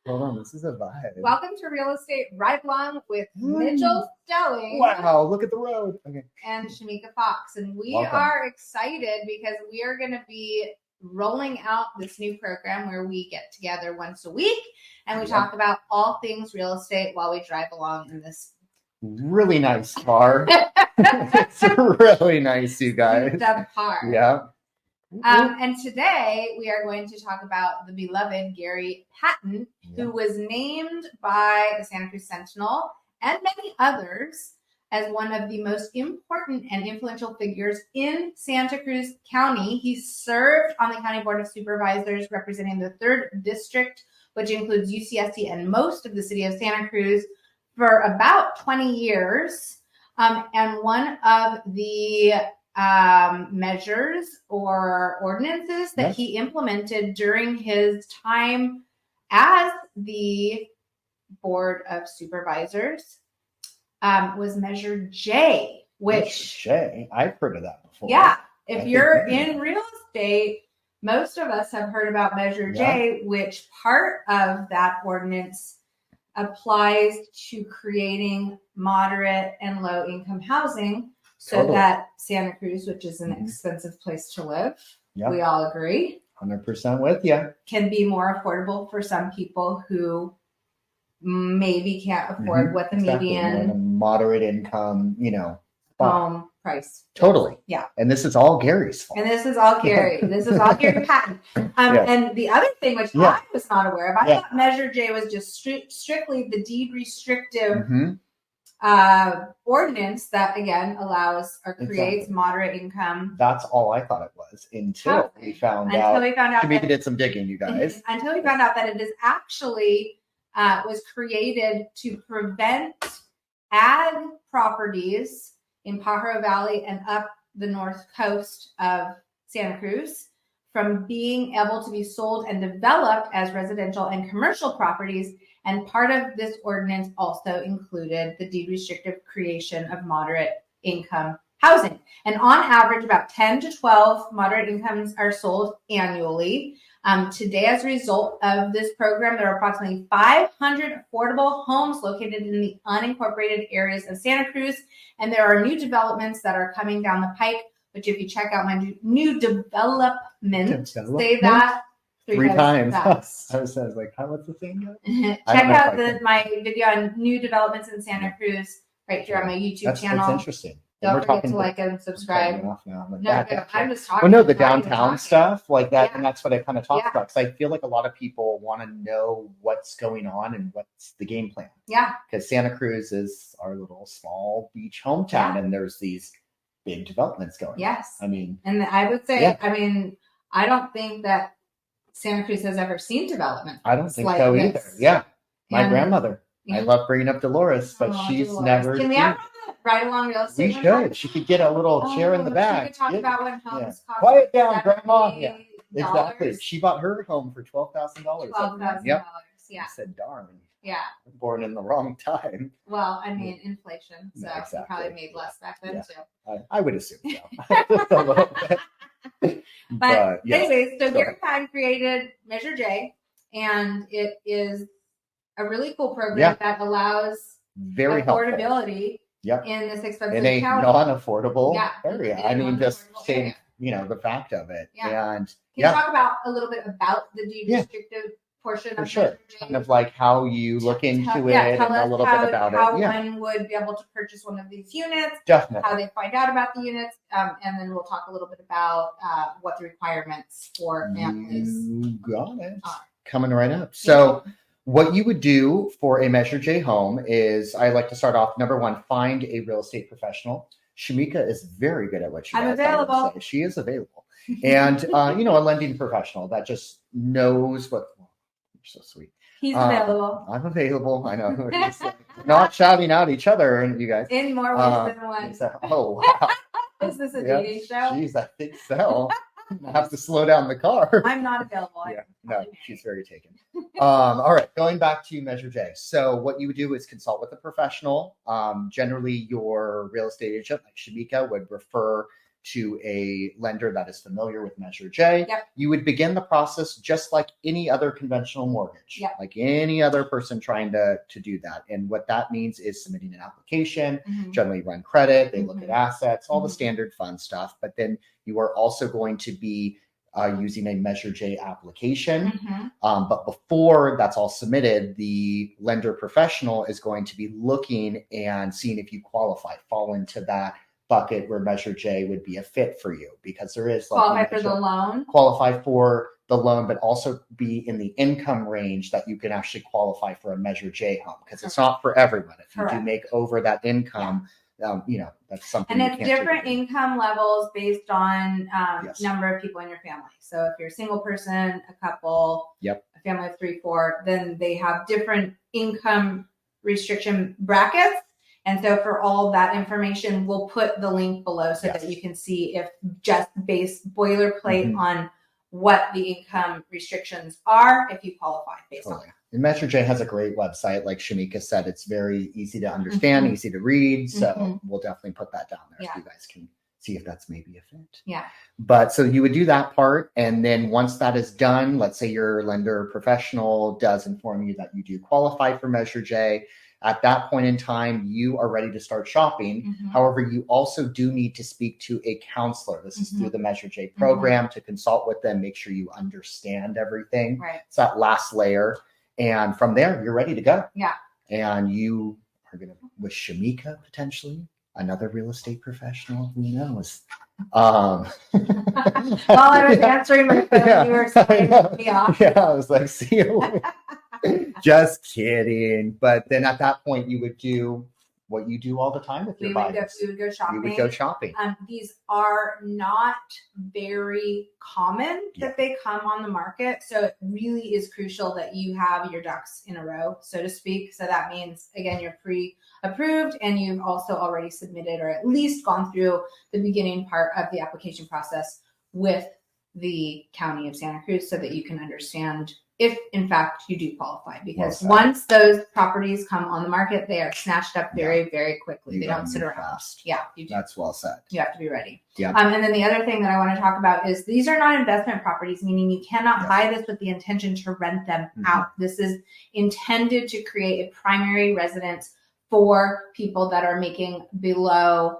Hold on, this is a vibe. Welcome to Real Estate Ride Along with Mitchell Stelling. Wow, look at the road. Okay. And Shamika Fox. And we Welcome. are excited because we are going to be rolling out this new program where we get together once a week and we talk about all things real estate while we drive along in this really nice car. It's really nice, you guys. The car. Yeah. And today we are going to talk about the beloved Gary Patton, who was named by the Santa Cruz Sentinel and many others as one of the most important and influential figures in Santa Cruz County. He served on the County Board of Supervisors representing the 3rd District, which includes UCSC and most of the city of Santa Cruz, for about 20 years. And one of the measures or ordinances that he implemented during his time as the Board of Supervisors was Measure J, which I've heard of that before. Yeah, if you're in real estate, most of us have heard about Measure J, which part of that ordinance applies to creating moderate and low income housing so that Santa Cruz, which is an expensive place to live, we all agree, 100% with you, can be more affordable for some people who maybe can't afford what the median moderate income, home price. Totally. Yeah. And this is all Gary's fault. And this is all Gary. This is all Gary Patton. And the other thing, which I was not aware of, I thought Measure J was just strictly the deed restrictive ordinance that, again, allows or creates moderate income. That's all I thought it was until we found out. Shamika did some digging, you guys. Until we found out that it is actually was created to prevent ag properties in Pajaro Valley and up the north coast of Santa Cruz from being able to be sold and developed as residential and commercial properties. And part of this ordinance also included the deed restrictive creation of moderate income housing. And on average, about 10 to 12 moderate incomes are sold annually. Today, as a result of this program, there are approximately 500 affordable homes located in the unincorporated areas of Santa Cruz. And there are new developments that are coming down the pike, which if you check out my new development, say that three times. I was like, what's the thing? Check out my video on new developments in Santa Cruz right here on my YouTube channel. That's interesting. Don't forget to like and subscribe. I'm just talking. No, the downtown stuff like that. And that's what I kind of talked about. Because I feel like a lot of people want to know what's going on and what's the game plan. Yeah. Because Santa Cruz is our little small beach hometown and there's these big developments going on. Yes. And I would say, I don't think that Santa Cruz has ever seen development. I don't think so either. Yeah. My grandmother. I love bringing up Dolores, but she's never. Can we have Ride Along Real Estate? We should. She could get a little chair in the back. She could talk about when homes cost. Quiet down, Grandma. Yeah, exactly. She bought her home for $12,000. $12,000. Yep. Yeah. I said, darn. Yeah. Born in the wrong time. Well, inflation. So she probably made less back then too. I would assume so. But anyways, so Gary Patton created Measure J, and it is a really cool program that allows affordability in this expensive in a county. Non-affordable area. Just saying, the fact of it. Yeah. And can you talk about a little bit about the deed restrictive portion of Measure J? Kind of like how you look into it and a little bit about how one would be able to purchase one of these units. Definitely. How they find out about the units. And then we'll talk a little bit about what the requirements for families got it. Coming right up. So what you would do for a Measure J home is, I like to start off, number one, find a real estate professional. Shamika is very good at what she does. I'm available. She is available. And, a lending professional that just knows what. You're so sweet. He's available. I'm available. I know. We're just not shouting out each other, and you guys. In more ways than one. Oh, wow. Is this a dating show? Jeez, I think so. I have to slow down the car. I'm not available. No, she's very taken. All right, going back to Measure J. So what you would do is consult with a professional. Generally, your real estate agent, like Shamika, would refer to a lender that is familiar with Measure J. Yep. You would begin the process just like any other conventional mortgage, Yep. like any other person trying to do that. And what that means is submitting an application, generally run credit, they look at assets, all the standard fun stuff. But then you are also going to be using a Measure J application. But before that's all submitted, the lender professional is going to be looking and seeing if you qualify, fall into that bucket where Measure J would be a fit for you, because there is qualify for the loan. Qualify for the loan, but also be in the income range that you can actually qualify for a Measure J home, because it's not for everyone. If you do make over that income, that's something. And it's different income levels based on number of people in your family. So if you're a single person, a couple, a family of 3, 4, then they have different income restriction brackets. And so for all that information, we'll put the link below so that you can see if just base boilerplate on what the income restrictions are, if you qualify based on that. And Measure J has a great website. Like Shamika said, it's very easy to understand, easy to read. So we'll definitely put that down there so you guys can see if that's maybe a fit. Yeah. But so you would do that part. And then once that is done, let's say your lender professional does inform you that you do qualify for Measure J. At that point in time, you are ready to start shopping. However, you also do need to speak to a counselor. This is through the Measure J program to consult with them, make sure you understand everything. Right. It's that last layer. And from there, you're ready to go. Yeah. And you are going to, with Shamika, potentially, another real estate professional, who knows? While I was answering my phone, you were saying me off. Yeah, I was like, see you later. Just kidding. But then at that point, you would do what you do all the time with your buyers. We would go shopping. You would go shopping. These are not very common that they come on the market. So it really is crucial that you have your ducks in a row, so to speak. So that means, again, you're pre-approved and you've also already submitted or at least gone through the beginning part of the application process with the County of Santa Cruz so that you can understand if in fact you do qualify, because once those properties come on the market, they are snatched up very, very quickly. They don't sit around. Fast. Yeah, you do. That's well said. You have to be ready. Yeah. And then the other thing that I want to talk about is these are not investment properties, meaning you cannot buy this with the intention to rent them out. This is intended to create a primary residence for people that are making below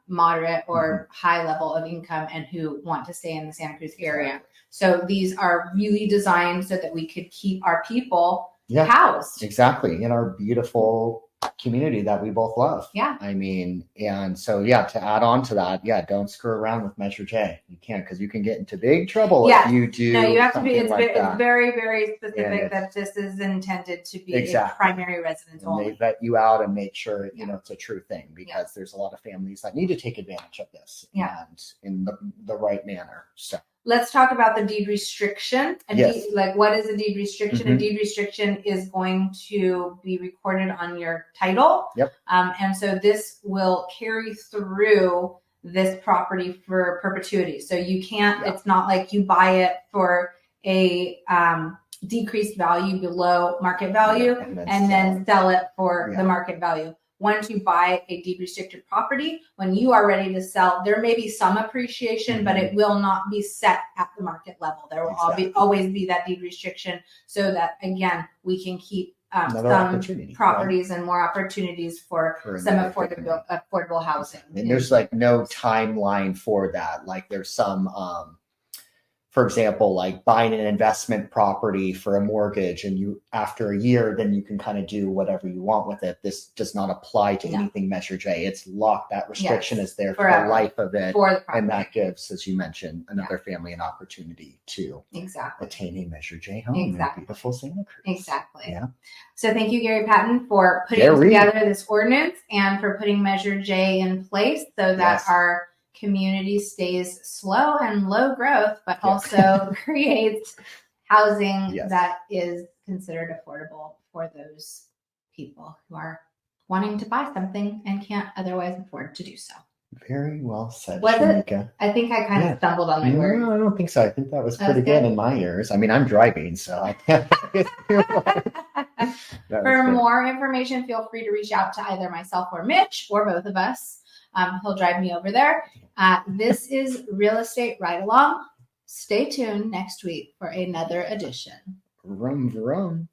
moderate or high level of income and who want to stay in the Santa Cruz area. So these are really designed so that we could keep our people housed. Exactly. In our beautiful community that we both love. Yeah. I mean, and so, to add on to that, don't screw around with Measure J. You can't, because you can get into big trouble if you do. No, you have to be, it's very, very specific that this is intended to be a primary residence only. They vet you out and make sure, it's a true thing, because there's a lot of families that need to take advantage of this and in the right manner. So. Let's talk about the deed restriction. What is a deed restriction? A deed restriction is going to be recorded on your title. Yep. And so this will carry through this property for perpetuity. So you can't, it's not like you buy it for a decreased value below market value and then sell it for the market value. Once you buy a deed restricted property, when you are ready to sell, there may be some appreciation, but it will not be set at the market level. There will always be that deed restriction so that, again, we can keep some properties and more opportunities for some affordable housing. And there's no timeline for that. Like there's some for example, like buying an investment property for a mortgage, and you, after a year, then you can kind of do whatever you want with it. This does not apply to anything Measure J. It's locked. That restriction is there for the life of it. And that gives, as you mentioned, another family an opportunity to attain a Measure J home in beautiful Santa Cruz. Exactly. Yeah. So thank you, Gary Patton, for putting together this ordinance and for putting Measure J in place so that our community stays slow and low growth, but also creates housing that is considered affordable for those people who are wanting to buy something and can't otherwise afford to do so. Very well said, Shamika. I think I kind of stumbled on my word. No, I don't think so. I think that was pretty good in my ears. I mean, I'm driving, so I can't. For more information, feel free to reach out to either myself or Mitch or both of us. He'll drive me over there. This is Real Estate Ride Along. Stay tuned next week for another edition. Vroom, vroom.